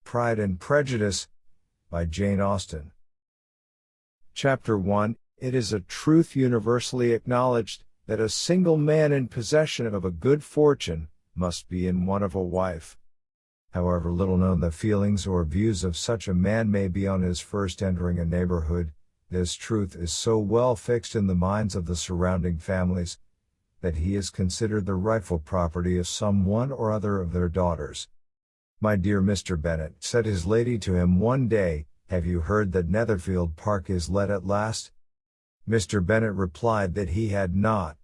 Pride and Prejudice, by Jane Austen. Chapter 1. It is a truth universally acknowledged, that a single man in possession of a good fortune, must be in want of a wife. However little known the feelings or views of such a man may be on his first entering a neighborhood, this truth is so well fixed in the minds of the surrounding families, that he is considered the rightful property of some one or other of their daughters. "My dear Mr. Bennet," said his lady to him one day, "have you heard that Netherfield Park is let at last?" Mr. Bennet replied that he had not.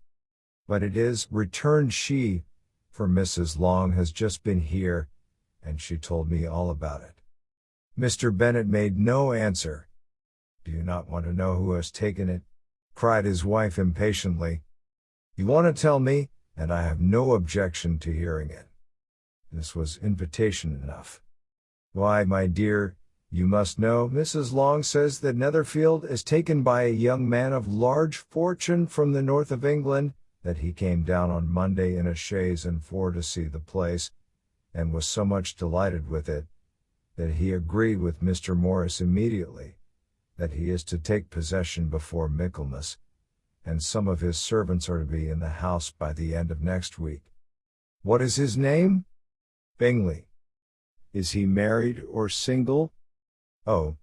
"But it is," returned she, "for Mrs. Long has just been here, and she told me all about it." Mr. Bennet made no answer. "Do you not want to know who has taken it?" cried his wife impatiently. "You want to tell me, and I have no objection to hearing it." This was invitation enough. "Why, my dear, you must know, Mrs. Long says that Netherfield is taken by a young man of large fortune from the north of England, that he came down on Monday in a chaise and four to see the place, and was so much delighted with it, that he agreed with Mr. Morris immediately, that he is to take possession before Michaelmas, and some of his servants are to be in the house by the end of next week." "What is his name?" "Bingley." "Is he married or single?" "Oh,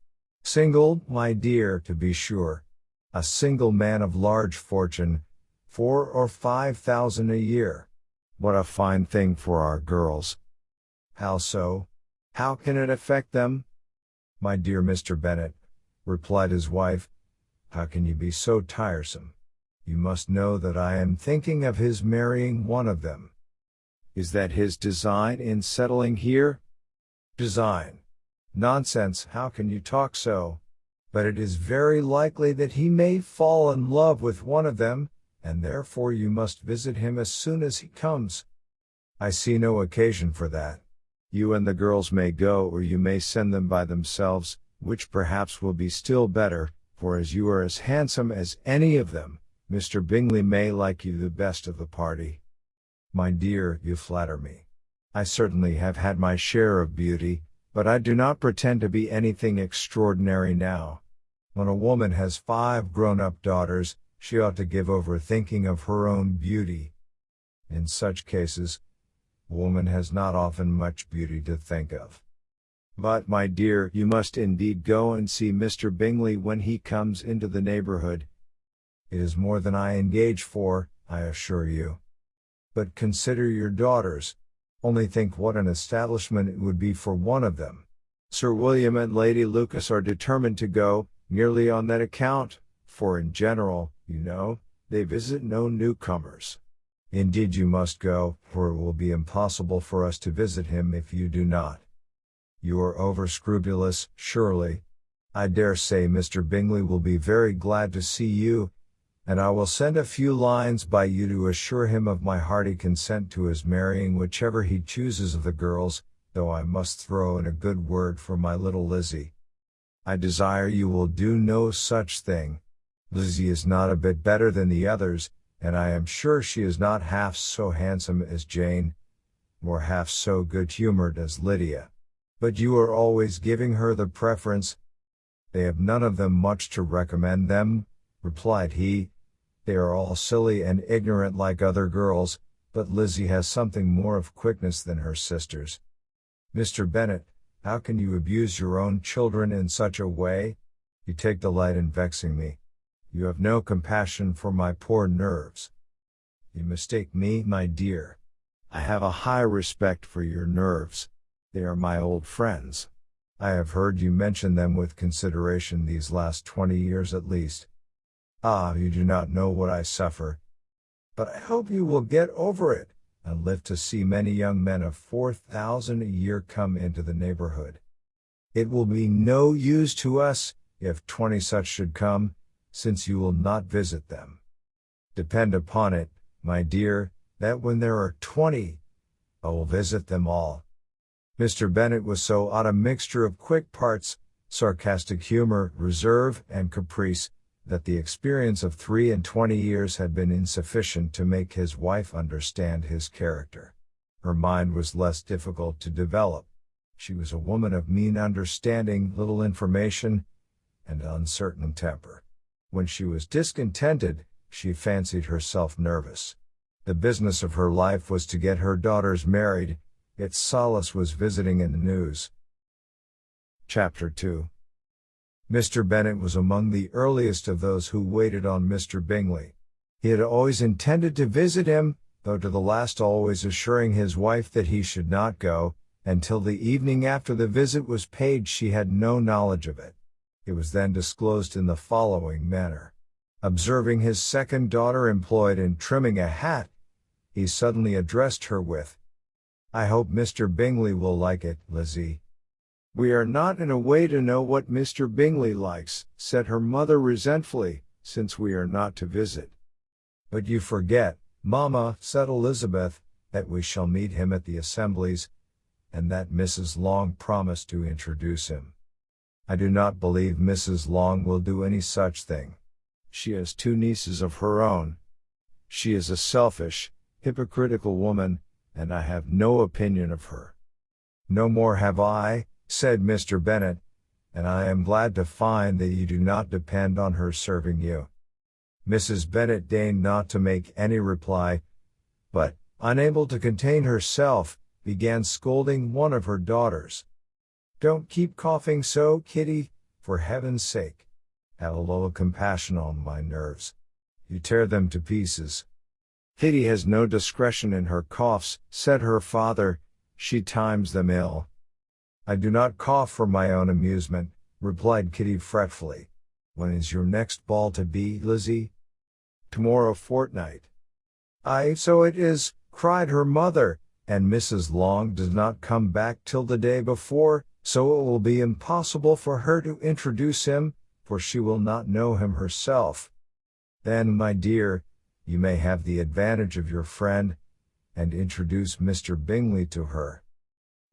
single, my dear, to be sure. A single man of large fortune, 4,000 or 5,000 a year. What a fine thing for our girls!" "How so? How can it affect them?" "My dear Mr. Bennet," replied his wife, "how can you be so tiresome? You must know that I am thinking of his marrying one of them." "Is that his design in settling here?" "Design? Nonsense, how can you talk so? But it is very likely that he may fall in love with one of them, and therefore you must visit him as soon as he comes." "I see no occasion for that. You and the girls may go, or you may send them by themselves, which perhaps will be still better, for as you are as handsome as any of them, Mr. Bingley may like you the best of the party." "My dear, you flatter me. I certainly have had my share of beauty, but I do not pretend to be anything extraordinary now. When a woman has 5 grown-up daughters, she ought to give over thinking of her own beauty. In such cases, a woman has not often much beauty to think of. But, my dear, you must indeed go and see Mr. Bingley when he comes into the neighborhood. It is more than I engage for, I assure you. But consider your daughters. Only think what an establishment it would be for one of them. Sir William and Lady Lucas are determined to go, merely on that account, for in general, you know, they visit no newcomers. Indeed you must go, for it will be impossible for us to visit him if you do not. You are over-scrupulous, surely. I dare say Mr. Bingley will be very glad to see you, and I will send a few lines by you to assure him of my hearty consent to his marrying whichever he chooses of the girls, though I must throw in a good word for my little Lizzie. I desire you will do no such thing. Lizzie is not a bit better than the others, and I am sure she is not half so handsome as Jane, nor half so good-humored as Lydia. But you are always giving her the preference." "They have none of them much to recommend them," replied he. "They are all silly and ignorant like other girls, but Lizzie has something more of quickness than her sisters." "Mr. Bennet, how can you abuse your own children in such a way? You take delight in vexing me. You have no compassion for my poor nerves." "You mistake me, my dear. I have a high respect for your nerves. They are my old friends. I have heard you mention them with consideration these last 20 years at least. Ah, you do not know what I suffer. But I hope you will get over it, and live to see many young men of 4,000 a year come into the neighborhood. It will be no use to us, if 20 such should come, since you will not visit them. Depend upon it, my dear, that when there are 20, I will visit them all." Mr. Bennet was so odd a mixture of quick parts, sarcastic humor, reserve, and caprice, that the experience of 23 years had been insufficient to make his wife understand his character. Her mind was less difficult to develop. She was a woman of mean understanding, little information, and uncertain temper. When she was discontented, she fancied herself nervous. The business of her life was to get her daughters married. Its solace was visiting in the news. Chapter 2. Mr. Bennet was among the earliest of those who waited on Mr. Bingley. He had always intended to visit him, though to the last always assuring his wife that he should not go. Until the evening after the visit was paid, she had no knowledge of it. It was then disclosed in the following manner. Observing his second daughter employed in trimming a hat, he suddenly addressed her with, "I hope Mr. Bingley will like it, Lizzie." "We are not in a way to know what Mr. Bingley likes," said her mother resentfully, "since we are not to visit." "But you forget, Mamma," said Elizabeth, "that we shall meet him at the assemblies, and that Mrs. Long promised to introduce him." "I do not believe Mrs. Long will do any such thing. She has 2 nieces of her own. She is a selfish, hypocritical woman, and I have no opinion of her." "No more have I," said Mr. Bennet, "and I am glad to find that you do not depend on her serving you." Mrs. Bennet deigned not to make any reply, but, unable to contain herself, began scolding one of her daughters. "Don't keep coughing so, Kitty, for heaven's sake. Have a little compassion on my nerves. You tear them to pieces." "Kitty has no discretion in her coughs," said her father, "she times them ill." "I do not cough for my own amusement," replied Kitty fretfully. "When is your next ball to be, Lizzie?" "Tomorrow fortnight." "Aye, so it is," cried her mother, "and Mrs. Long does not come back till the day before, so it will be impossible for her to introduce him, for she will not know him herself." "Then, my dear, you may have the advantage of your friend, and introduce Mr. Bingley to her."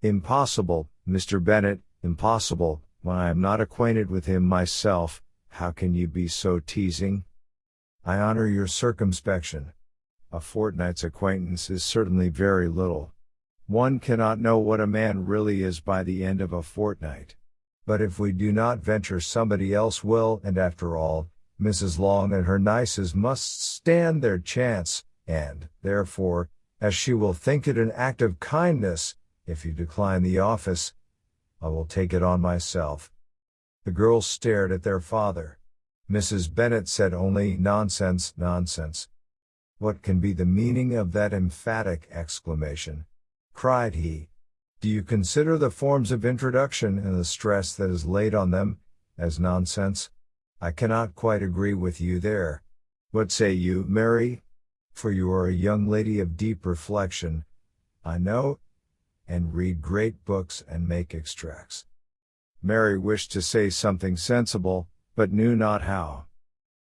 "Impossible, Mr. Bennet, impossible, when I am not acquainted with him myself. How can you be so teasing?" "I honor your circumspection. A fortnight's acquaintance is certainly very little. One cannot know what a man really is by the end of a fortnight. But if we do not venture, somebody else will, and after all, Mrs. Long and her nieces must stand their chance, and, therefore, as she will think it an act of kindness, if you decline the office, I will take it on myself." The girls stared at their father. Mrs. Bennet said only, "Nonsense, nonsense." "What can be the meaning of that emphatic exclamation?" cried he. "Do you consider the forms of introduction and the stress that is laid on them as nonsense? I cannot quite agree with you there. What say you, Mary? For you are a young lady of deep reflection, I know, and read great books and make extracts." Mary wished to say something sensible, but knew not how.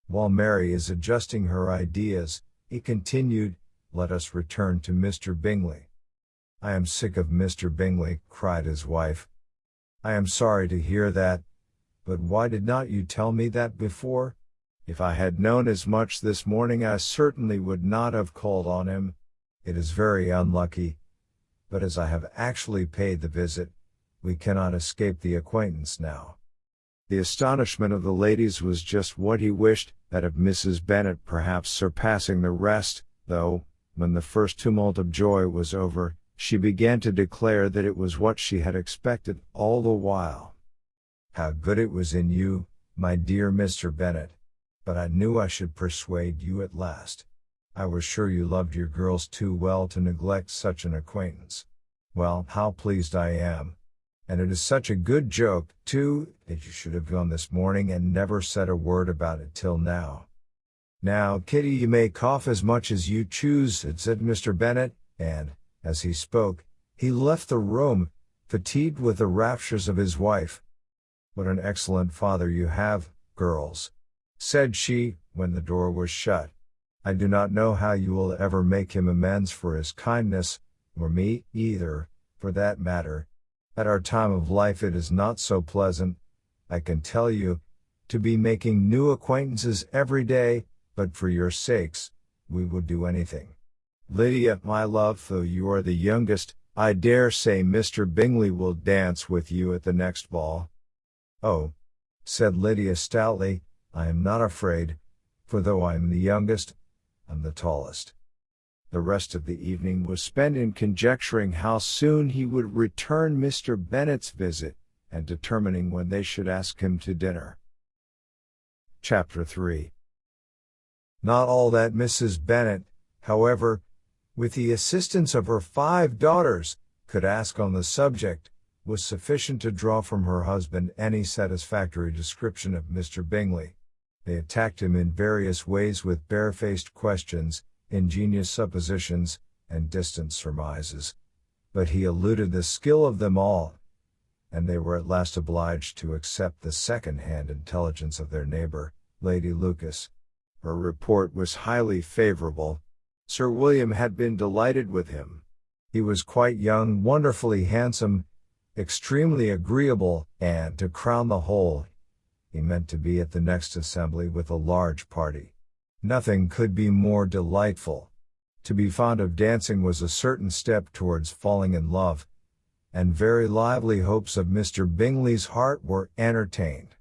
While Mary is adjusting her ideas, he continued, "Let us return to Mr. Bingley." "I am sick of Mr. Bingley," cried his wife. "I am sorry to hear that, but why did not you tell me that before? If I had known as much this morning, I certainly would not have called on him. It is very unlucky, but as I have actually paid the visit, we cannot escape the acquaintance now." The astonishment of the ladies was just what he wished, that of Mrs. Bennet perhaps surpassing the rest, though, when the first tumult of joy was over, she began to declare that it was what she had expected all the while. "How good it was in you, my dear Mr. Bennet! But I knew I should persuade you at last. I was sure you loved your girls too well to neglect such an acquaintance. Well, how pleased I am! And it is such a good joke, too, that you should have gone this morning and never said a word about it till now." "Now, Kitty, you may cough as much as you choose," said Mr. Bennet, and, as he spoke, he left the room, fatigued with the raptures of his wife. "What an excellent father you have, girls," said she, when the door was shut. "I do not know how you will ever make him amends for his kindness, or me, either, for that matter. At our time of life it is not so pleasant, I can tell you, to be making new acquaintances every day, but for your sakes, we would do anything. Lydia, my love, though you are the youngest, I dare say Mr. Bingley will dance with you at the next ball. Oh, said Lydia stoutly, I am not afraid, for though I am the youngest, I'm the tallest. The rest of the evening was spent in conjecturing how soon he would return Mr. Bennet's visit, and determining when they should ask him to dinner. Chapter 3. Not all that Mrs. Bennet, however, with the assistance of her 5 daughters, could ask on the subject, was sufficient to draw from her husband any satisfactory description of Mr. Bingley. They attacked him in various ways with barefaced questions, ingenious suppositions, and distant surmises, but he eluded the skill of them all, and they were at last obliged to accept the second-hand intelligence of their neighbor, Lady Lucas. Her report was highly favorable. Sir William had been delighted with him. He was quite young, wonderfully handsome, extremely agreeable, and, to crown the whole, he meant to be at the next assembly with a large party. Nothing could be more delightful. To be fond of dancing was a certain step towards falling in love, and very lively hopes of Mr. Bingley's heart were entertained.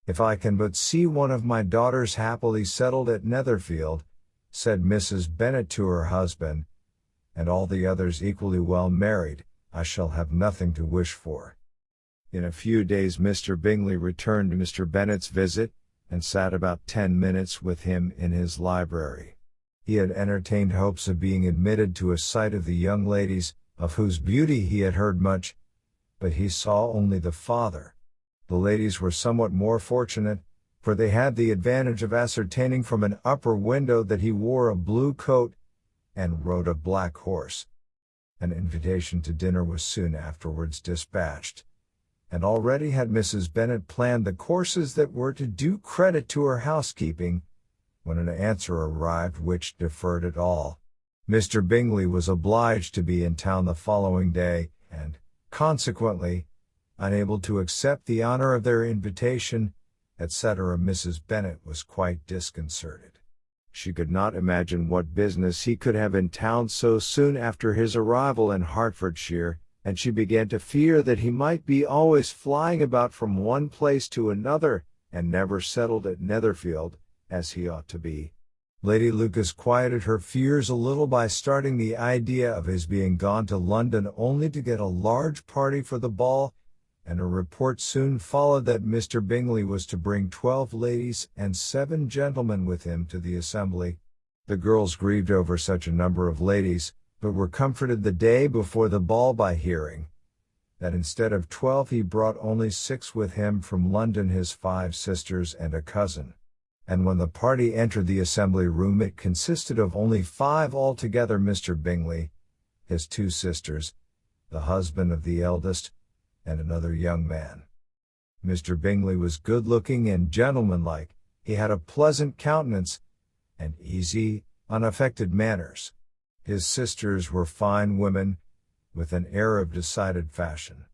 If I can but see one of my daughters happily settled at Netherfield, said Mrs. Bennet to her husband, and all the others equally well married, I shall have nothing to wish for. In a few days Mr. Bingley returned Mr. Bennet's visit, and sat about 10 minutes with him in his library. He had entertained hopes of being admitted to a sight of the young ladies, of whose beauty he had heard much, but he saw only the father. The ladies were somewhat more fortunate, for they had the advantage of ascertaining from an upper window that he wore a blue coat, and rode a black horse. An invitation to dinner was soon afterwards dispatched, and already had Mrs. Bennet planned the courses that were to do credit to her housekeeping, when an answer arrived which deferred it all. Mr. Bingley was obliged to be in town the following day, and, consequently, unable to accept the honor of their invitation, etc. Mrs. Bennet was quite disconcerted. She could not imagine what business he could have in town so soon after his arrival in Hertfordshire, and she began to fear that he might be always flying about from one place to another, and never settled at Netherfield, as he ought to be. Lady Lucas quieted her fears a little by starting the idea of his being gone to London only to get a large party for the ball, and a report soon followed that Mr. Bingley was to bring 12 ladies and 7 gentlemen with him to the assembly. The girls grieved over such a number of ladies, but were comforted the day before the ball by hearing that instead of 12 he brought only 6 with him from London, his 5 sisters and a cousin. And when the party entered the assembly room it consisted of only 5 altogether: Mr. Bingley, his 2 sisters, the husband of the eldest, and another young man. Mr. Bingley was good-looking and gentlemanlike. He had a pleasant countenance, and easy, unaffected manners. His sisters were fine women, with an air of decided fashion.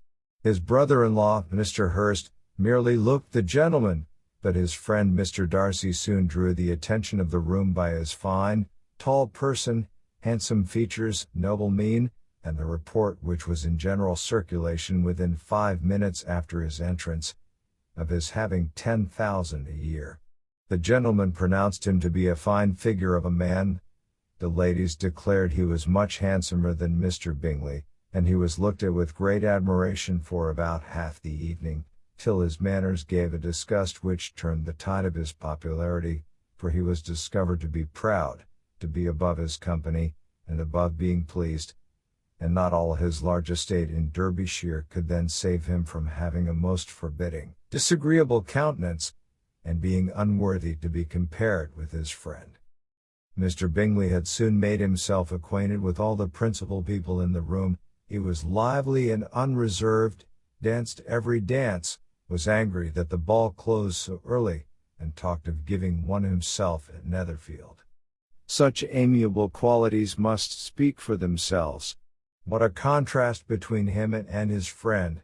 His brother-in-law, Mr. Hurst, merely looked the gentleman, but his friend Mr. Darcy soon drew the attention of the room by his fine, tall person, handsome features, noble mien, and the report which was in general circulation within 5 minutes after his entrance, of his having 10,000 a year. The gentleman pronounced him to be a fine figure of a man. The ladies declared he was much handsomer than Mr. Bingley, and he was looked at with great admiration for about half the evening, till his manners gave a disgust which turned the tide of his popularity, for he was discovered to be proud, to be above his company, and above being pleased, and not all his large estate in Derbyshire could then save him from having a most forbidding, disagreeable countenance, and being unworthy to be compared with his friend. Mr. Bingley had soon made himself acquainted with all the principal people in the room. He was lively and unreserved, danced every dance, was angry that the ball closed so early, and talked of giving one himself at Netherfield. Such amiable qualities must speak for themselves. What a contrast between him and his friend!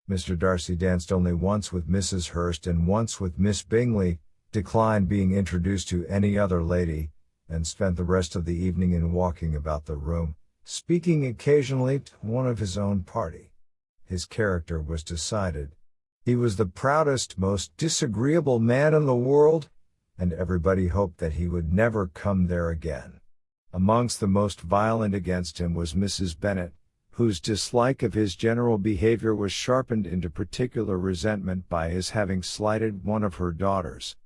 Mr. Darcy danced only once with Mrs. Hurst and once with Miss Bingley, declined being introduced to any other lady, and spent the rest of the evening in walking about the room, speaking occasionally to one of his own party. His character was decided. He was the proudest, most disagreeable man in the world, and everybody hoped that he would never come there again. Amongst the most violent against him was Mrs. Bennet, whose dislike of his general behavior was sharpened into particular resentment by his having slighted one of her daughters.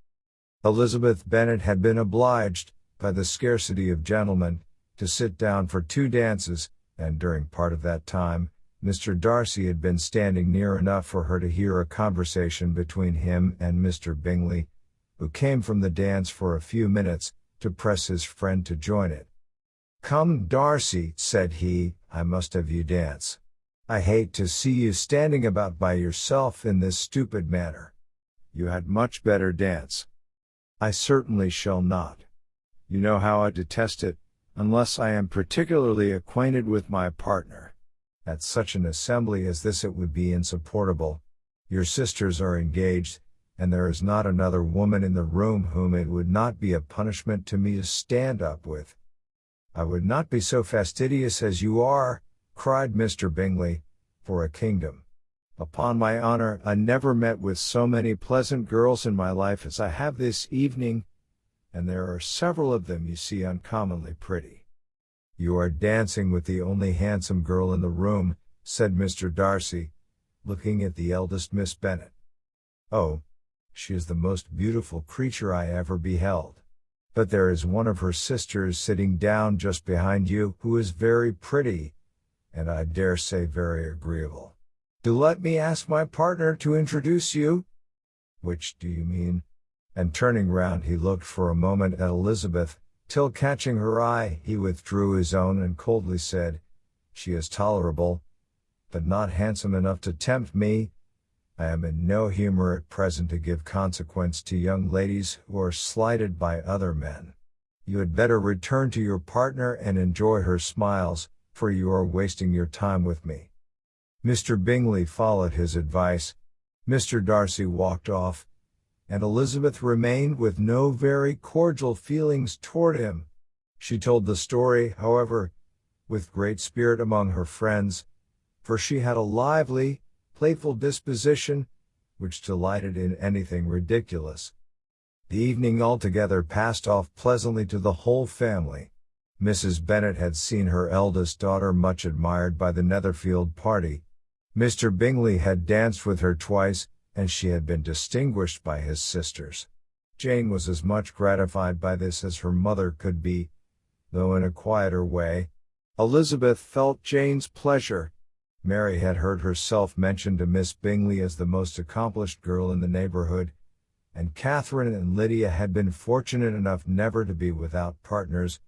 Elizabeth Bennet had been obliged, by the scarcity of gentlemen, to sit down for 2 dances, and during part of that time, Mr. Darcy had been standing near enough for her to hear a conversation between him and Mr. Bingley, who came from the dance for a few minutes, to press his friend to join it. "Come, Darcy," said he, "I must have you dance. I hate to see you standing about by yourself in this stupid manner. You had much better dance." "I certainly shall not. You know how I detest it, unless I am particularly acquainted with my partner. At such an assembly as this it would be insupportable. Your sisters are engaged, and there is not another woman in the room whom it would not be a punishment to me to stand up with." "I would not be so fastidious as you are," cried Mr. Bingley, "for a kingdom. Upon my honor, I never met with so many pleasant girls in my life as I have this evening, and there are several of them you see uncommonly pretty." "You are dancing with the only handsome girl in the room," said Mr. Darcy, looking at the eldest Miss Bennet. "Oh, she is the most beautiful creature I ever beheld. But there is one of her sisters sitting down just behind you, who is very pretty, and I dare say very agreeable. Do let me ask my partner to introduce you." "Which do you mean?" And turning round he looked for a moment at Elizabeth, till catching her eye, he withdrew his own and coldly said, "She is tolerable, but not handsome enough to tempt me. I am in no humor at present to give consequence to young ladies who are slighted by other men. You had better return to your partner and enjoy her smiles, for you are wasting your time with me." Mr. Bingley followed his advice. Mr. Darcy walked off, and Elizabeth remained with no very cordial feelings toward him. She told the story, however, with great spirit among her friends, for she had a lively, playful disposition, which delighted in anything ridiculous. The evening altogether passed off pleasantly to the whole family. Mrs. Bennet had seen her eldest daughter much admired by the Netherfield party. Mr. Bingley had danced with her twice, and she had been distinguished by his sisters. Jane was as much gratified by this as her mother could be, though in a quieter way. Elizabeth felt Jane's pleasure. Mary had heard herself mentioned to Miss Bingley as the most accomplished girl in the neighborhood, and Catherine and Lydia had been fortunate enough never to be without partners,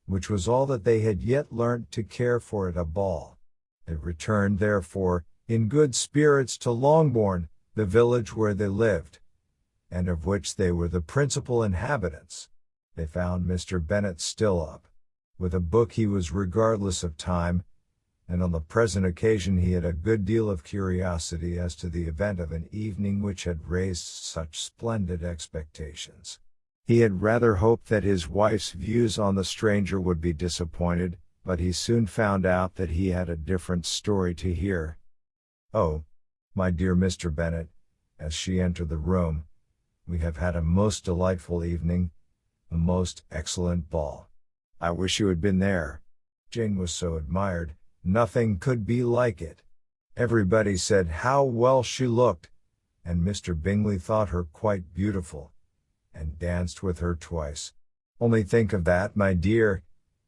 which was all that they had yet learnt to care for at a ball. They returned, therefore, in good spirits to Longbourn, the village where they lived, and of which they were the principal inhabitants. They found Mr. Bennet still up. With a book he was regardless of time, and on the present occasion he had a good deal of curiosity as to the event of an evening which had raised such splendid expectations. He had rather hoped that his wife's views on the stranger would be disappointed, but he soon found out that he had a different story to hear. "Oh, my dear Mr. Bennet," as she entered the room, "we have had a most delightful evening, a most excellent ball. I wish you had been there. Jane was so admired. Nothing could be like it. Everybody said how well she looked, and Mr. Bingley thought her quite beautiful, and danced with her twice. Only think of that, my dear,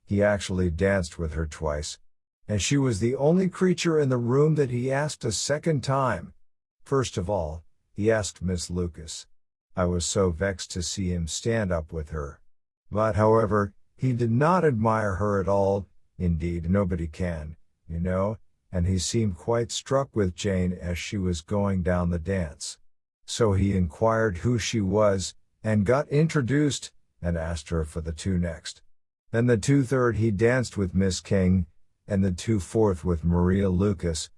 he actually danced with her twice, and she was the only creature in the room that he asked a second time. First of all, he asked Miss Lucas. I was so vexed to see him stand up with her. But, however, he did not admire her at all, indeed nobody can, you know, and he seemed quite struck with Jane as she was going down the dance. So he inquired who she was, and got introduced, and asked her for the 2 next. Then the 2/3 he danced with Miss King, and the 2/4 with Maria Lucas,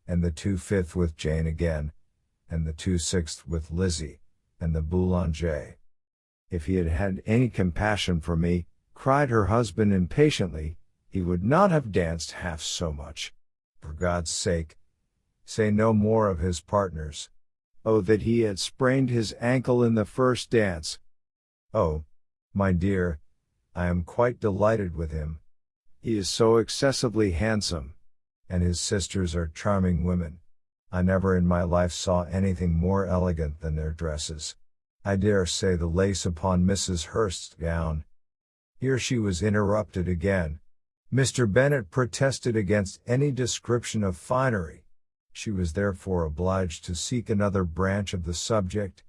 and the 2/5 with Jane again, and the 2/6 with Lizzie, and the Boulanger. If he had had any compassion for me, cried her husband impatiently, he would not have danced half so much. For God's sake, say no more of his partners. Oh, that he had sprained his ankle in the first dance. Oh, my dear, I am quite delighted with him. He is so excessively handsome. And his sisters are charming women. I never in my life saw anything more elegant than their dresses. I dare say the lace upon Mrs. Hurst's gown. Here she was interrupted again. Mr. Bennet protested against any description of finery. She was therefore obliged to seek another branch of the subject,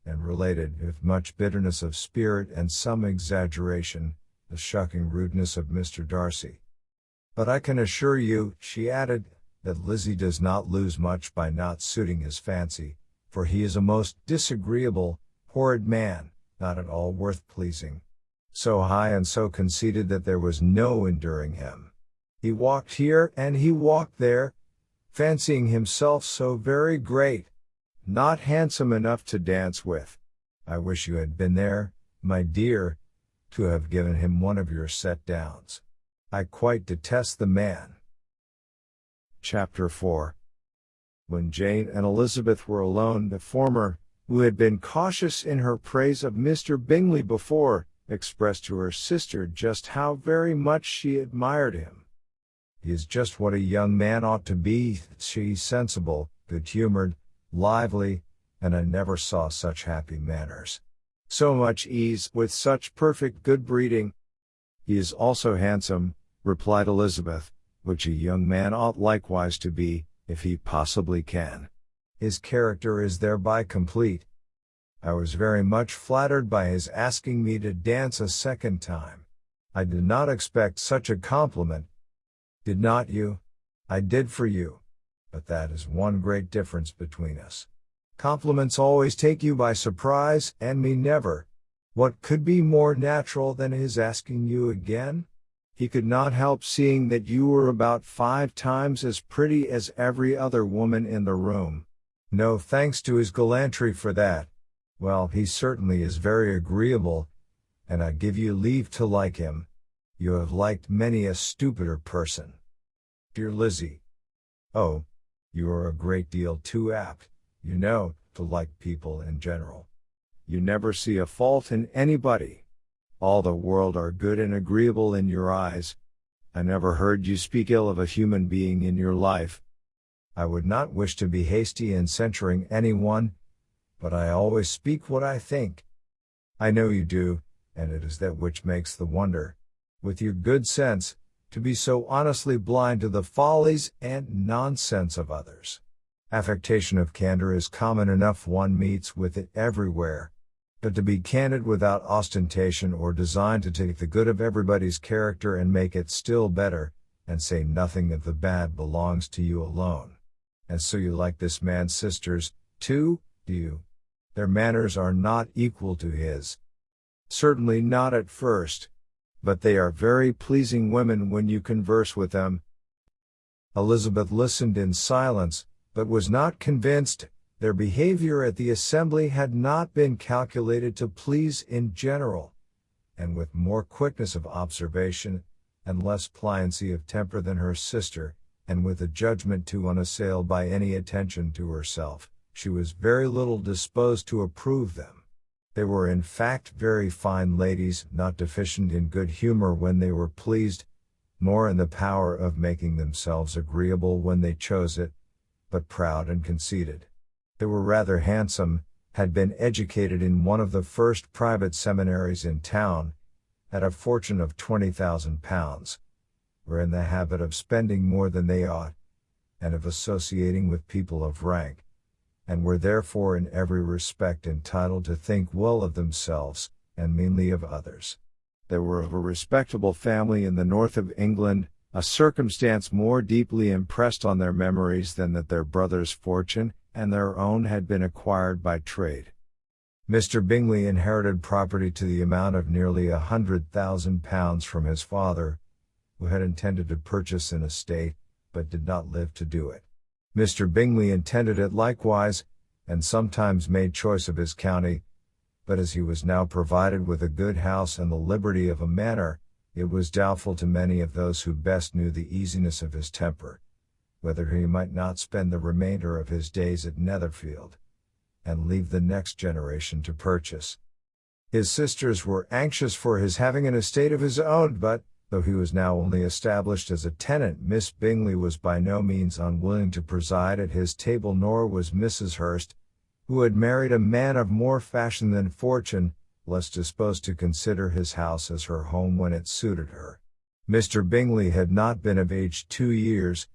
and related, with much bitterness of spirit and some exaggeration, the shocking rudeness of Mr. Darcy. But I can assure you, she added, that Lizzie does not lose much by not suiting his fancy, for he is a most disagreeable, horrid man, not at all worth pleasing. So high and so conceited that there was no enduring him. He walked here and he walked there, fancying himself so very great, not handsome enough to dance with. I wish you had been there, my dear, to have given him one of your set-downs. I quite detest the man. Chapter 4. When Jane and Elizabeth were alone, the former, who had been cautious in her praise of Mr. Bingley before, expressed to her sister just how very much she admired him. He is just what a young man ought to be, she, sensible, good-humored, lively, and I never saw such happy manners. So much ease, with such perfect good breeding. He is also handsome, replied Elizabeth, which a young man ought likewise to be, if he possibly can. His character is thereby complete. I was very much flattered by his asking me to dance a second time. I did not expect such a compliment. Did not you? I did for you. But that is one great difference between us. Compliments always take you by surprise, and me never. What could be more natural than his asking you again? He could not help seeing that you were about 5 times as pretty as every other woman in the room. No thanks to his gallantry for that. Well, he certainly is very agreeable, and I give you leave to like him. You have liked many a stupider person. Dear Lizzie. Oh, you are a great deal too apt, you know, to like people in general. You never see a fault in anybody. All the world are good and agreeable in your eyes. I never heard you speak ill of a human being in your life. I would not wish to be hasty in censuring anyone, but I always speak what I think. I know you do, and it is that which makes the wonder, with your good sense, to be so honestly blind to the follies and nonsense of others. Affectation of candor is common enough, one meets with it everywhere. But to be candid without ostentation or design to take the good of everybody's character and make it still better, and say nothing of the bad, belongs to you alone. And so you like this man's sisters, too, do you? Their manners are not equal to his. Certainly not at first. But they are very pleasing women when you converse with them. Elizabeth listened in silence, but was not convinced. Their behavior at the assembly had not been calculated to please in general, and with more quickness of observation, and less pliancy of temper than her sister, and with a judgment too unassailed by any attention to herself, she was very little disposed to approve them. They were in fact very fine ladies, not deficient in good humor when they were pleased, nor in the power of making themselves agreeable when they chose it, but proud and conceited. They were rather handsome, had been educated in one of the first private seminaries in town, had a fortune of £20,000, were in the habit of spending more than they ought, and of associating with people of rank, and were therefore in every respect entitled to think well of themselves, and meanly of others. They were of a respectable family in the north of England, a circumstance more deeply impressed on their memories than that their brother's fortune and their own had been acquired by trade. Mr. Bingley inherited property to the amount of nearly £100,000 from his father, who had intended to purchase an estate, but did not live to do it. Mr. Bingley intended it likewise, and sometimes made choice of his county, but as he was now provided with a good house and the liberty of a manor, It was doubtful to many of those who best knew the easiness of his temper, whether he might not spend the remainder of his days at Netherfield, and leave the next generation to purchase. His sisters were anxious for his having an estate of his own, but, though he was now only established as a tenant, Miss Bingley was by no means unwilling to preside at his table, nor was Mrs. Hurst, who had married a man of more fashion than fortune, less disposed to consider his house as her home when it suited her. Mr. Bingley had not been of age 2 years,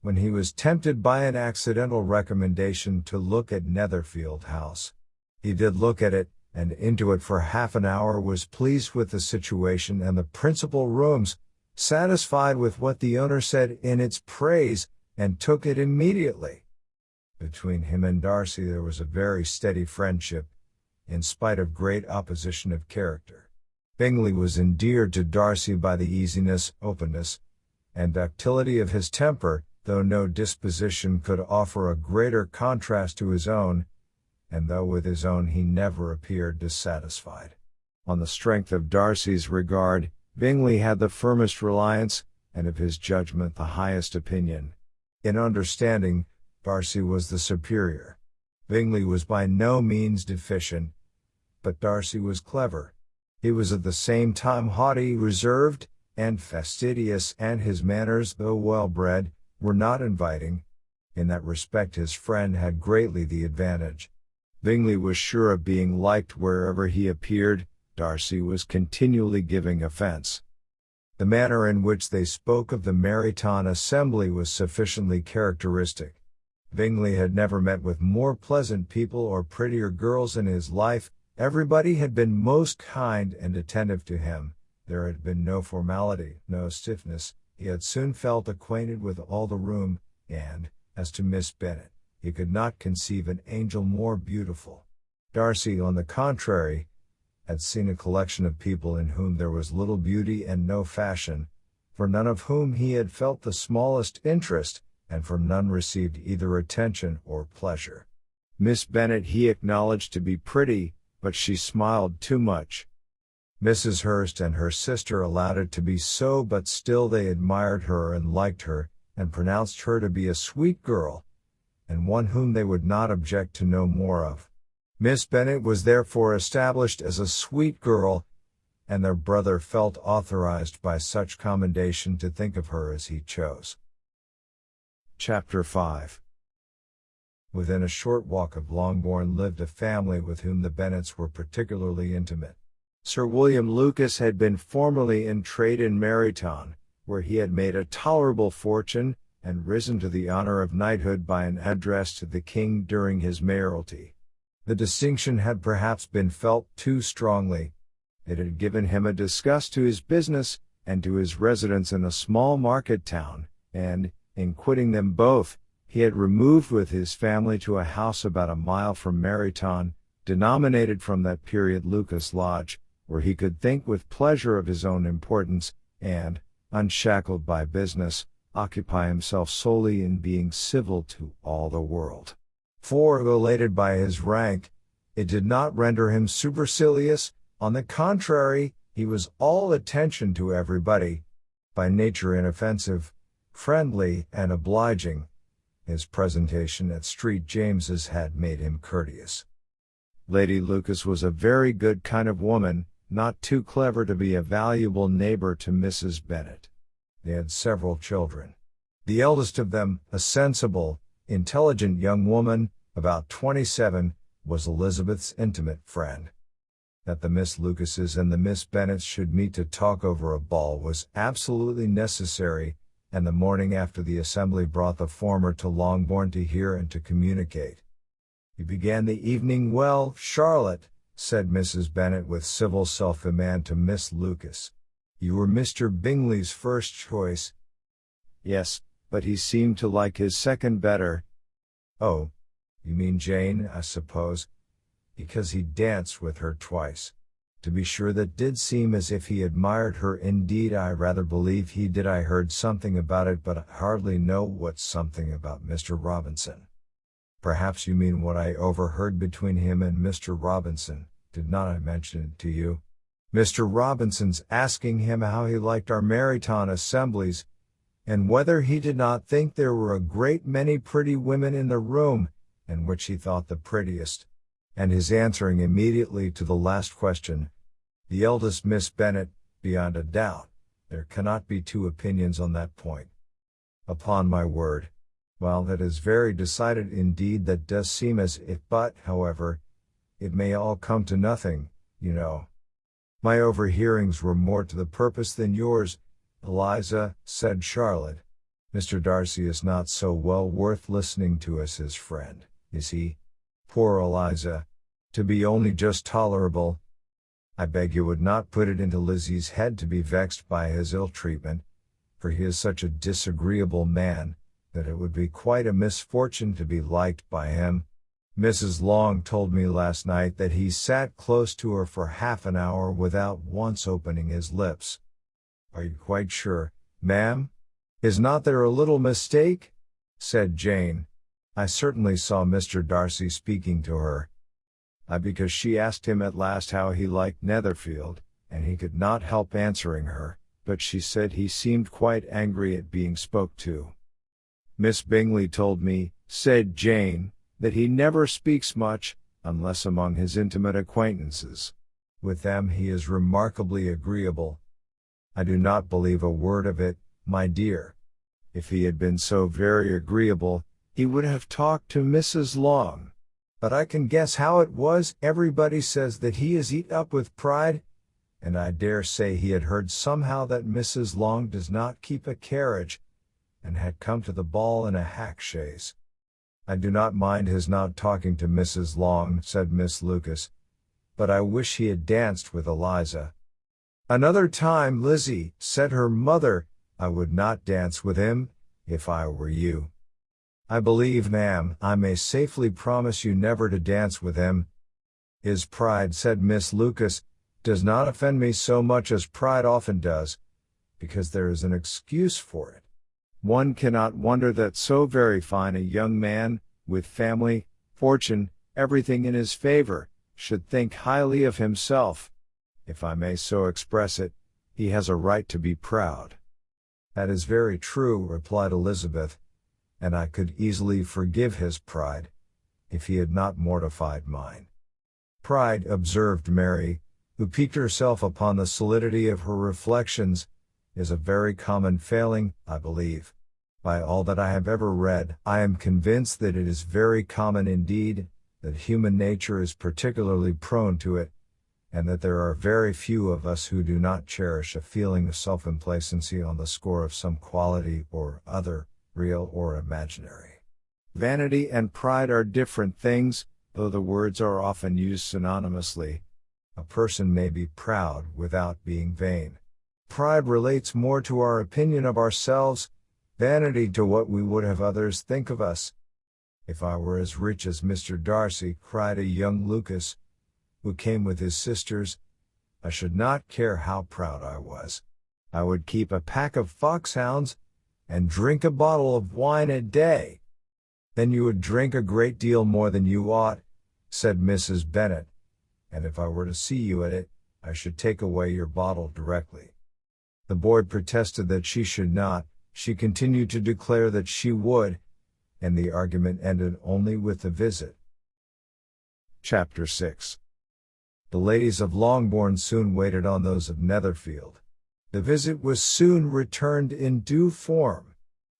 when he was tempted by an accidental recommendation to look at Netherfield House. He did look at it, and into it for half an hour, was pleased with the situation and the principal rooms, satisfied with what the owner said in its praise, and took it immediately. Between him and Darcy there was a very steady friendship, in spite of great opposition of character. Bingley was endeared to Darcy by the easiness, openness, and ductility of his temper, though no disposition could offer a greater contrast to his own, and though with his own he never appeared dissatisfied. On the strength of Darcy's regard, Bingley had the firmest reliance, and of his judgment the highest opinion. In understanding, Darcy was the superior. Bingley was by no means deficient, but Darcy was clever. He was at the same time haughty, reserved, and fastidious, and his manners, though well-bred, were not inviting. In that respect his friend had greatly the advantage. Bingley was sure of being liked wherever he appeared. Darcy was continually giving offence. The manner in which they spoke of the Meryton assembly was sufficiently characteristic. Bingley had never met with more pleasant people or prettier girls in his life. Everybody had been most kind and attentive to him. There had been no formality, no stiffness. He had soon felt acquainted with all the room, and, as to Miss Bennet, he could not conceive an angel more beautiful. Darcy, on the contrary, had seen a collection of people in whom there was little beauty and no fashion, for none of whom he had felt the smallest interest, and from none received either attention or pleasure. Miss Bennet he acknowledged to be pretty, but she smiled too much. Mrs. Hurst and her sister allowed it to be so, but still they admired her and liked her, and pronounced her to be a sweet girl, and one whom they would not object to know more of. Miss Bennet was therefore established as a sweet girl, and their brother felt authorized by such commendation to think of her as he chose. Chapter 5. Within a short walk of Longbourn lived a family with whom the Bennets were particularly intimate. Sir William Lucas had been formerly in trade in Meryton, where he had made a tolerable fortune, and risen to the honor of knighthood by an address to the king during his mayoralty. The distinction had perhaps been felt too strongly. It had given him a disgust to his business, and to his residence in a small market town, and, in quitting them both, he had removed with his family to a house about a mile from Meryton, denominated from that period Lucas Lodge, where he could think with pleasure of his own importance, and, unshackled by business, occupy himself solely in being civil to all the world. For, elated by his rank, it did not render him supercilious. On the contrary, he was all attention to everybody. By nature inoffensive, friendly, and obliging, his presentation at St. James's had made him courteous. Lady Lucas was a very good kind of woman, not too clever to be a valuable neighbor to Mrs. Bennet. They had several children. The eldest of them, a sensible, intelligent young woman, about 27, was Elizabeth's intimate friend. That the Miss Lucases and the Miss Bennets should meet to talk over a ball was absolutely necessary, and the morning after the assembly brought the former to Longbourn to hear and to communicate. "You began the evening well, Charlotte," said Mrs. Bennet with civil self-command to Miss Lucas. "You were Mr. Bingley's first choice." "Yes, but he seemed to like his second better." "Oh, you mean Jane, I suppose, because he danced with her twice. To be sure, that did seem as if he admired her. Indeed, I rather believe he did. I heard something about it, but I hardly know what something about Mr. Robinson." "Perhaps you mean what I overheard between him and Mr. Robinson. Did not I mention it to you?" Mr. Robinson's asking him how he liked our Meryton assemblies, and whether he did not think there were a great many pretty women in the room, and which he thought the prettiest, and his answering immediately to the last question, the eldest Miss Bennet, beyond a doubt, there cannot be two opinions on that point. Upon my word. Well, that is very decided indeed. That does seem as if, but, however, it may all come to nothing, you know. My overhearings were more to the purpose than yours, Eliza, said Charlotte. Mr. Darcy is not so well worth listening to as his friend, is he? Poor Eliza. To be only just tolerable. I beg you would not put it into Lizzie's head to be vexed by his ill treatment, for he is such a disagreeable man, that it would be quite a misfortune to be liked by him. Mrs. Long told me last night that he sat close to her for half an hour without once opening his lips. Are you quite sure, ma'am? Is not there a little mistake? Said Jane. I certainly saw Mr. Darcy speaking to her. Because she asked him at last how he liked Netherfield, and he could not help answering her, but she said he seemed quite angry at being spoke to. Miss Bingley told me, said Jane, that he never speaks much, unless among his intimate acquaintances. With them he is remarkably agreeable. I do not believe a word of it, my dear. If he had been so very agreeable, he would have talked to Mrs. Long. But I can guess how it was. Everybody says that he is eat up with pride, and I dare say he had heard somehow that Mrs. Long does not keep a carriage, and had come to the ball in a hack chaise. I do not mind his not talking to Mrs. Long, said Miss Lucas, but I wish he had danced with Eliza. Another time, Lizzie, said her mother, I would not dance with him, if I were you. I believe, ma'am, I may safely promise you never to dance with him. His pride, said Miss Lucas, does not offend me so much as pride often does, because there is an excuse for it. One cannot wonder that so very fine a young man, with family, fortune, everything in his favor, should think highly of himself. If I may so express it, he has a right to be proud. That is very true, replied Elizabeth, and I could easily forgive his pride, if he had not mortified mine. Pride, observed Mary, who piqued herself upon the solidity of her reflections, is a very common failing, I believe. By all that I have ever read, I am convinced that it is very common indeed, that human nature is particularly prone to it, and that there are very few of us who do not cherish a feeling of self-complacency on the score of some quality or other, real or imaginary. Vanity and pride are different things, though the words are often used synonymously. A person may be proud without being vain. Pride relates more to our opinion of ourselves, vanity to what we would have others think of us. If I were as rich as Mr. Darcy, cried a young Lucas, who came with his sisters, I should not care how proud I was. I would keep a pack of foxhounds, and drink a bottle of wine a day. Then you would drink a great deal more than you ought, said Mrs. Bennet, and if I were to see you at it, I should take away your bottle directly. The boy protested that she should not, she continued to declare that she would, and the argument ended only with the visit. Chapter 6. The ladies of Longbourn soon waited on those of Netherfield. The visit was soon returned in due form.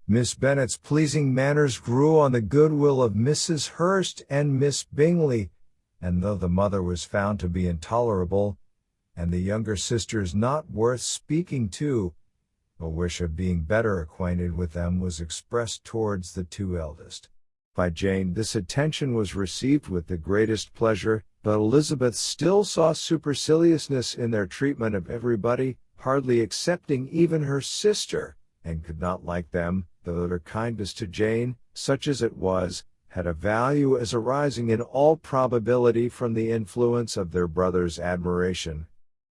Miss Bennet's pleasing manners grew on the goodwill of Mrs. Hurst and Miss Bingley, and though the mother was found to be intolerable, and the younger sisters not worth speaking to, a wish of being better acquainted with them was expressed towards the two eldest. By Jane this attention was received with the greatest pleasure, but Elizabeth still saw superciliousness in their treatment of everybody, hardly excepting even her sister, and could not like them, though their kindness to Jane, such as it was, had a value as arising in all probability from the influence of their brother's admiration.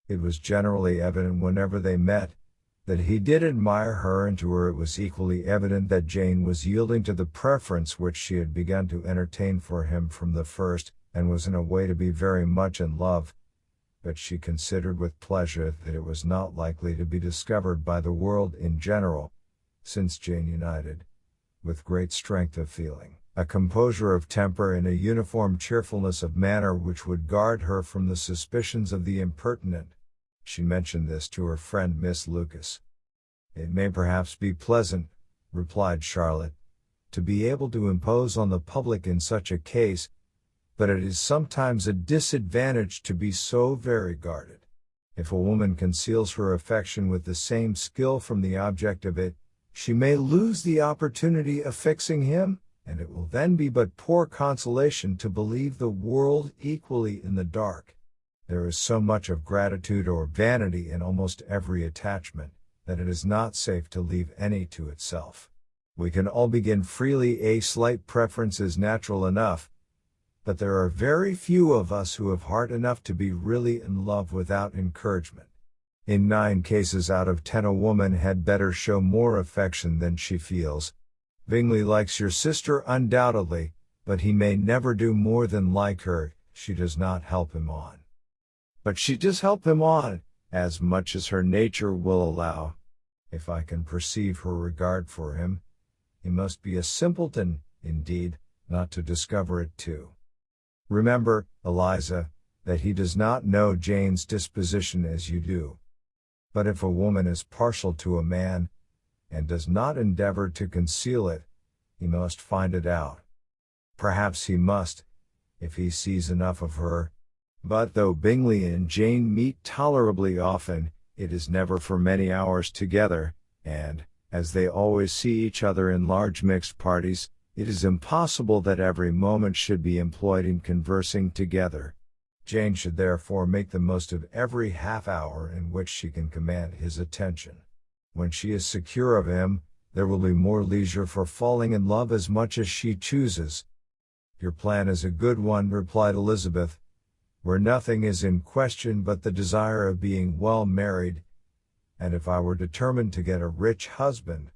It was generally evident whenever they met, that he did admire her, and to her it was equally evident that Jane was yielding to the preference which she had begun to entertain for him from the first, and was in a way to be very much in love. but she considered with pleasure that it was not likely to be discovered by the world in general, since Jane united, with great strength of feeling, a composure of temper and a uniform cheerfulness of manner which would guard her from the suspicions of the impertinent. She mentioned this to her friend Miss Lucas. "It may perhaps be pleasant," replied Charlotte, "to be able to impose on the public in such a case, but it is sometimes a disadvantage to be so very guarded. If a woman conceals her affection with the same skill from the object of it, she may lose the opportunity of fixing him, and it will then be but poor consolation to believe the world equally in the dark. There is so much of gratitude or vanity in almost every attachment, that it is not safe to leave any to itself. We can all begin freely, a slight preference is natural enough, but there are very few of us who have heart enough to be really in love without encouragement. In 9 cases out of 10 a woman had better show more affection than she feels. Bingley likes your sister undoubtedly, but he may never do more than like her. She does not help him on. But she does help him on, as much as her nature will allow. If I can perceive her regard for him, he must be a simpleton, indeed, not to discover it too. Remember, Eliza, that he does not know Jane's disposition as you do. But if a woman is partial to a man, and does not endeavor to conceal it, he must find it out. Perhaps he must, if he sees enough of her. But though Bingley and Jane meet tolerably often, it is never for many hours together, and, as they always see each other in large mixed parties, it is impossible that every moment should be employed in conversing together. Jane should therefore make the most of every half hour in which she can command his attention. When she is secure of him, there will be more leisure for falling in love as much as she chooses. "Your plan is a good one," replied Elizabeth, "where nothing is in question but the desire of being well married, and if I were determined to get a rich husband,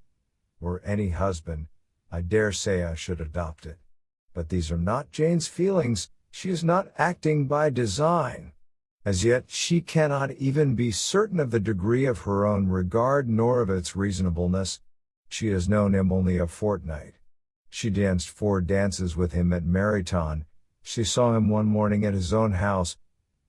or any husband, I dare say I should adopt it. But these are not Jane's feelings. She is not acting by design. As yet she cannot even be certain of the degree of her own regard nor of its reasonableness. She has known him only a fortnight. She danced 4 dances with him at Meryton. She saw him one morning at his own house,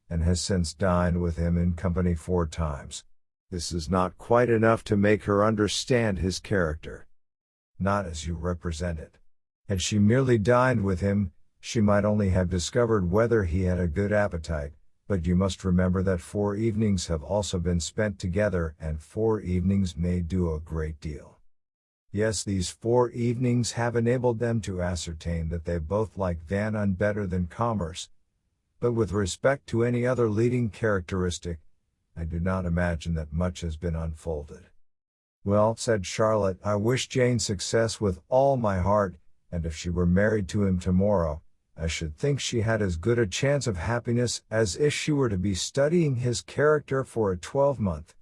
and has since dined with him in company 4 times. This is not quite enough to make her understand his character. Not as you represent it. Had she merely dined with him, she might only have discovered whether he had a good appetite, but you must remember that 4 evenings have also been spent together, and 4 evenings may do a great deal. Yes, these 4 evenings have enabled them to ascertain that they both like Van Un better than commerce, but with respect to any other leading characteristic, I do not imagine that much has been unfolded. "Well," said Charlotte, "I wish Jane success with all my heart, and if she were married to him tomorrow, I should think she had as good a chance of happiness as if she were to be studying his character for a 12-month.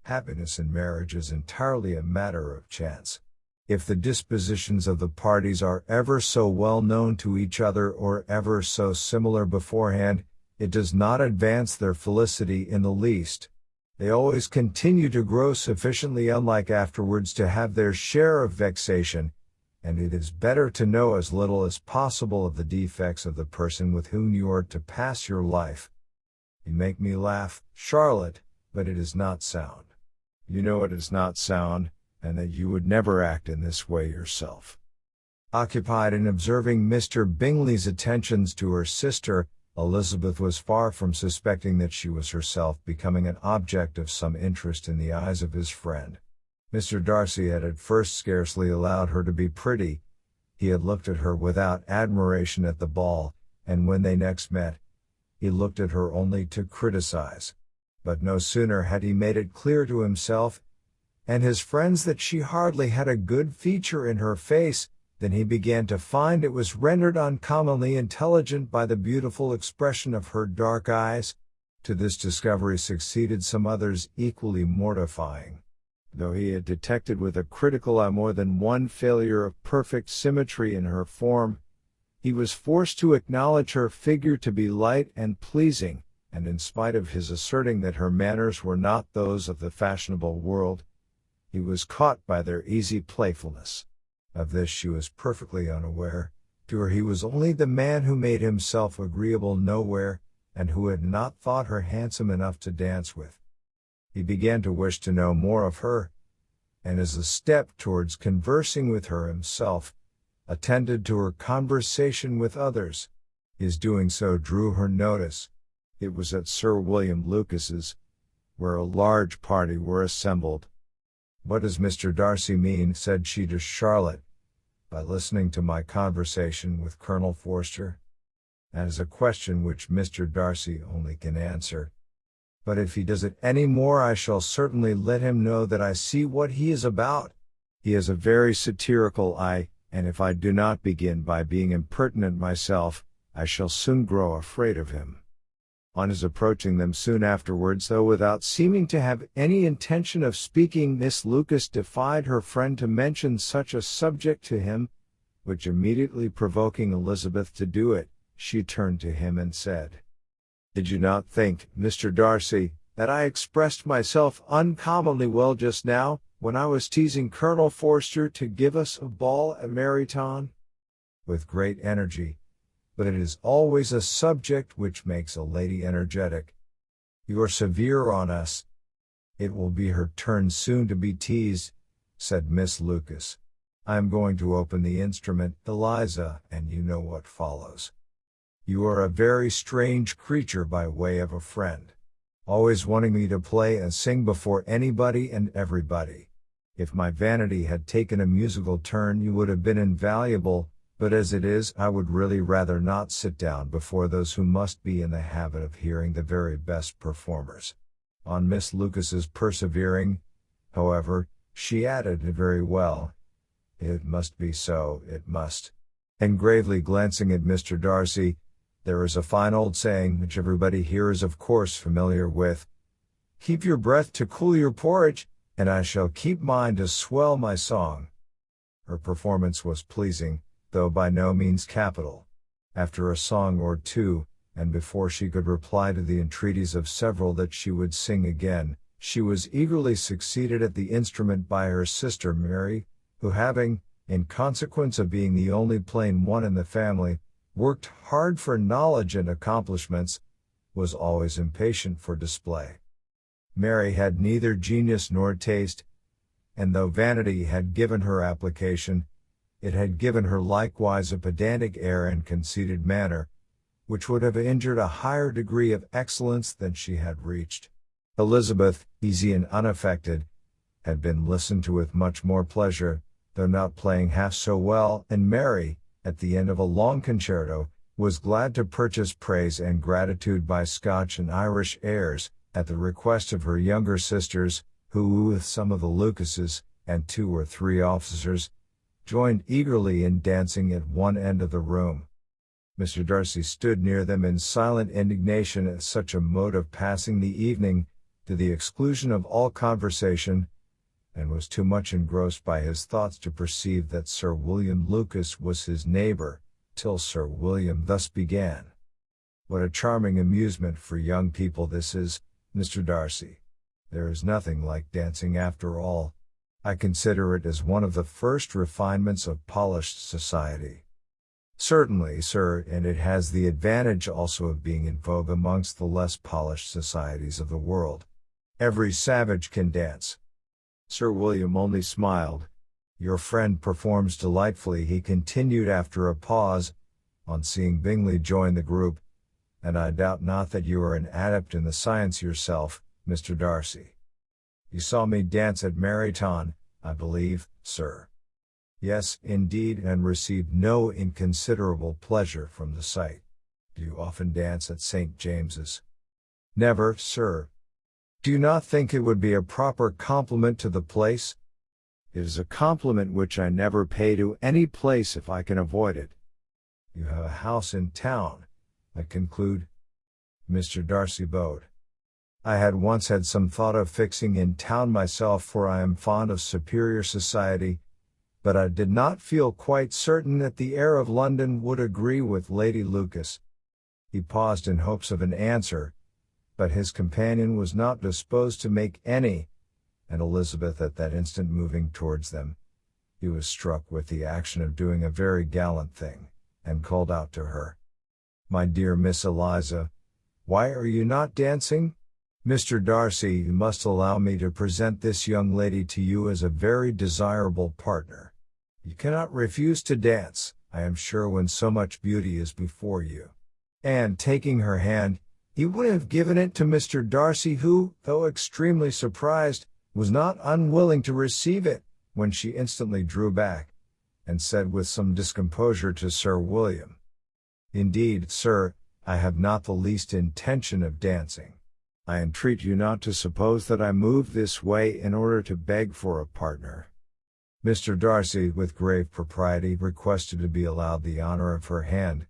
Happiness in marriage is entirely a matter of chance. If the dispositions of the parties are ever so well known to each other or ever so similar beforehand, it does not advance their felicity in the least. They always continue to grow sufficiently unlike afterwards to have their share of vexation, and it is better to know as little as possible of the defects of the person with whom you are to pass your life." "You make me laugh, Charlotte, but it is not sound. You know it is not sound, and that you would never act in this way yourself." Occupied in observing Mr. Bingley's attentions to her sister, Elizabeth was far from suspecting that she was herself becoming an object of some interest in the eyes of his friend. Mr. Darcy had at first scarcely allowed her to be pretty. He had looked at her without admiration at the ball, and when they next met, he looked at her only to criticize. But no sooner had he made it clear to himself and his friends that she hardly had a good feature in her face, than he began to find it was rendered uncommonly intelligent by the beautiful expression of her dark eyes. To this discovery succeeded some others equally mortifying. Though he had detected with a critical eye more than one failure of perfect symmetry in her form, he was forced to acknowledge her figure to be light and pleasing, and in spite of his asserting that her manners were not those of the fashionable world, he was caught by their easy playfulness. Of this she was perfectly unaware. To her he was only the man who made himself agreeable nowhere, and who had not thought her handsome enough to dance with. He began to wish to know more of her, and as a step towards conversing with her himself, attended to her conversation with others. His doing so drew her notice. It was at Sir William Lucas's, where a large party were assembled. "What does Mr. Darcy mean," said she to Charlotte, "by listening to my conversation with Colonel Forster?" That is a question which Mr. Darcy only can answer. But if he does it any more, I shall certainly let him know that I see what he is about. He has a very satirical eye, and if I do not begin by being impertinent myself, I shall soon grow afraid of him. On his approaching them soon afterwards, though without seeming to have any intention of speaking, Miss Lucas defied her friend to mention such a subject to him, which immediately provoking Elizabeth to do it, she turned to him and said, "Did you not think, Mr. Darcy, that I expressed myself uncommonly well just now, when I was teasing Colonel Forster to give us a ball at Meryton?" With great energy. But it is always a subject which makes a lady energetic. "You are severe on us." "It will be her turn soon to be teased," said Miss Lucas. "I am going to open the instrument, Eliza, and you know what follows. You are a very strange creature by way of a friend. Always wanting me to play and sing before anybody and everybody. If my vanity had taken a musical turn, you would have been invaluable. But as it is, I would really rather not sit down before those who must be in the habit of hearing the very best performers." On Miss Lucas's persevering, however, she added, "Very well. It must be so, it must." And gravely glancing at Mr. Darcy, "There is a fine old saying, which everybody here is of course familiar with. Keep your breath to cool your porridge, and I shall keep mine to swell my song." Her performance was pleasing, though by no means capital. After a song or two, and before she could reply to the entreaties of several that she would sing again, she was eagerly succeeded at the instrument by her sister Mary, who having, in consequence of being the only plain one in the family, worked hard for knowledge and accomplishments, was always impatient for display. Mary had neither genius nor taste, and though vanity had given her application, it had given her likewise a pedantic air and conceited manner, which would have injured a higher degree of excellence than she had reached. Elizabeth, easy and unaffected, had been listened to with much more pleasure, though not playing half so well, and Mary, at the end of a long concerto, was glad to purchase praise and gratitude by Scotch and Irish airs, at the request of her younger sisters, who, with some of the Lucases, and 2 or 3 officers, joined eagerly in dancing at one end of the room. Mr. Darcy stood near them in silent indignation at such a mode of passing the evening, to the exclusion of all conversation, and was too much engrossed by his thoughts to perceive that Sir William Lucas was his neighbor, till Sir William thus began. "What a charming amusement for young people this is, Mr. Darcy. There is nothing like dancing after all. I consider it as one of the first refinements of polished society." "Certainly, sir, and it has the advantage also of being in vogue amongst the less polished societies of the world. Every savage can dance." Sir William only smiled. "Your friend performs delightfully," he continued after a pause, on seeing Bingley join the group, "and I doubt not that you are an adept in the science yourself, Mr. Darcy. You saw me dance at Meryton, I believe, sir." "Yes, indeed, and received no inconsiderable pleasure from the sight." "Do you often dance at St. James's?" "Never, sir." "Do you not think it would be a proper compliment to the place?" "It is a compliment which I never pay to any place if I can avoid it." "You have a house in town, I conclude?" Mr. Darcy bowed. "I had once had some thought of fixing in town myself, for I am fond of superior society, but I did not feel quite certain that the air of London would agree with Lady Lucas." He paused in hopes of an answer, But his companion was not disposed to make any, and Elizabeth at that instant moving towards them. He was struck with the action of doing a very gallant thing, and called out to her, "My dear Miss Eliza, why are you not dancing? Mr. Darcy, you must allow me to present this young lady to you as a very desirable partner. You cannot refuse to dance, I am sure, when so much beauty is before you." And taking her hand, he would have given it to Mr. Darcy, who, though extremely surprised, was not unwilling to receive it, when she instantly drew back, and said with some discomposure to Sir William, "Indeed, sir, I have not the least intention of dancing. I entreat you not to suppose that I move this way in order to beg for a partner." Mr. Darcy, with grave propriety, requested to be allowed the honor of her hand,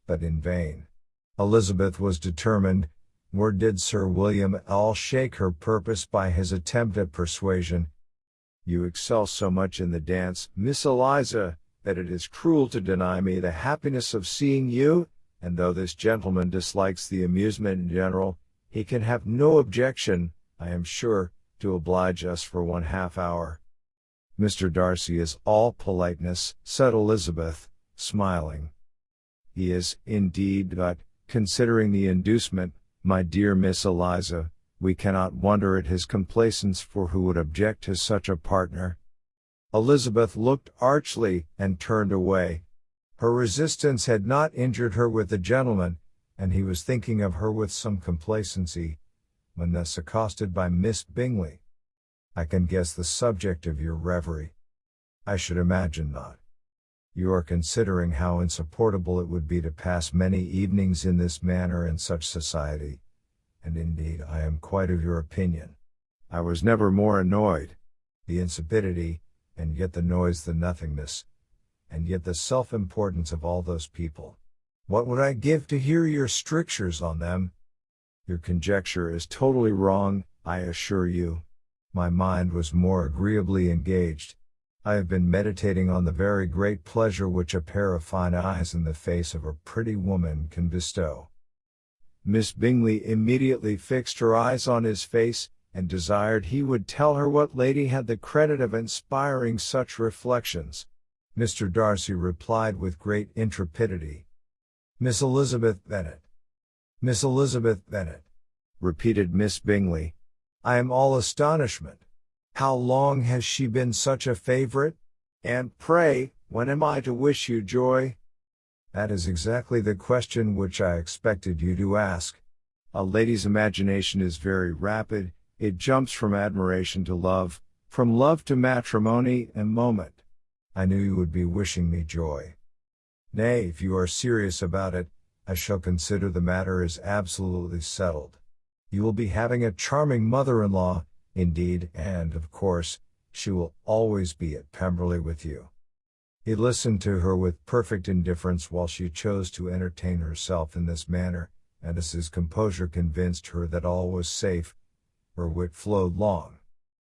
but in vain. Elizabeth was determined, nor did Sir William at all shake her purpose by his attempt at persuasion. "You excel so much in the dance, Miss Eliza, that it is cruel to deny me the happiness of seeing you, and though this gentleman dislikes the amusement in general, he can have no objection, I am sure, to oblige us for 1/2 hour." "Mr. Darcy is all politeness," said Elizabeth, smiling. "He is, indeed, but, considering the inducement, my dear Miss Eliza, we cannot wonder at his complaisance, for who would object to such a partner?" Elizabeth looked archly, and turned away. Her resistance had not injured her with the gentleman, and he was thinking of her with some complacency, when thus accosted by Miss Bingley. "I can guess the subject of your reverie." "I should imagine not. You are considering how insupportable it would be to pass many evenings in this manner in such society, and indeed I am quite of your opinion. I was never more annoyed. The insipidity, and yet the noise, the nothingness, and yet the self-importance of all those people. What would I give to hear your strictures on them? Your conjecture is totally wrong, I assure you. My mind was more agreeably engaged. I have been meditating on the very great pleasure which a pair of fine eyes in the face of a pretty woman can bestow." Miss Bingley immediately fixed her eyes on his face, and desired he would tell her what lady had the credit of inspiring such reflections. Mr. Darcy replied with great intrepidity, "Miss Elizabeth Bennet." "Miss Elizabeth Bennet," repeated Miss Bingley. "I am all astonishment. How long has she been such a favorite? And pray, when am I to wish you joy?" "That is exactly the question which I expected you to ask. A lady's imagination is very rapid, it jumps from admiration to love, from love to matrimony in a moment. I knew you would be wishing me joy. Nay, if you are serious about it, I shall consider the matter as absolutely settled. You will be having a charming mother-in-law, indeed, and, of course, she will always be at Pemberley with you." He listened to her with perfect indifference while she chose to entertain herself in this manner, and as his composure convinced her that all was safe, her wit flowed long.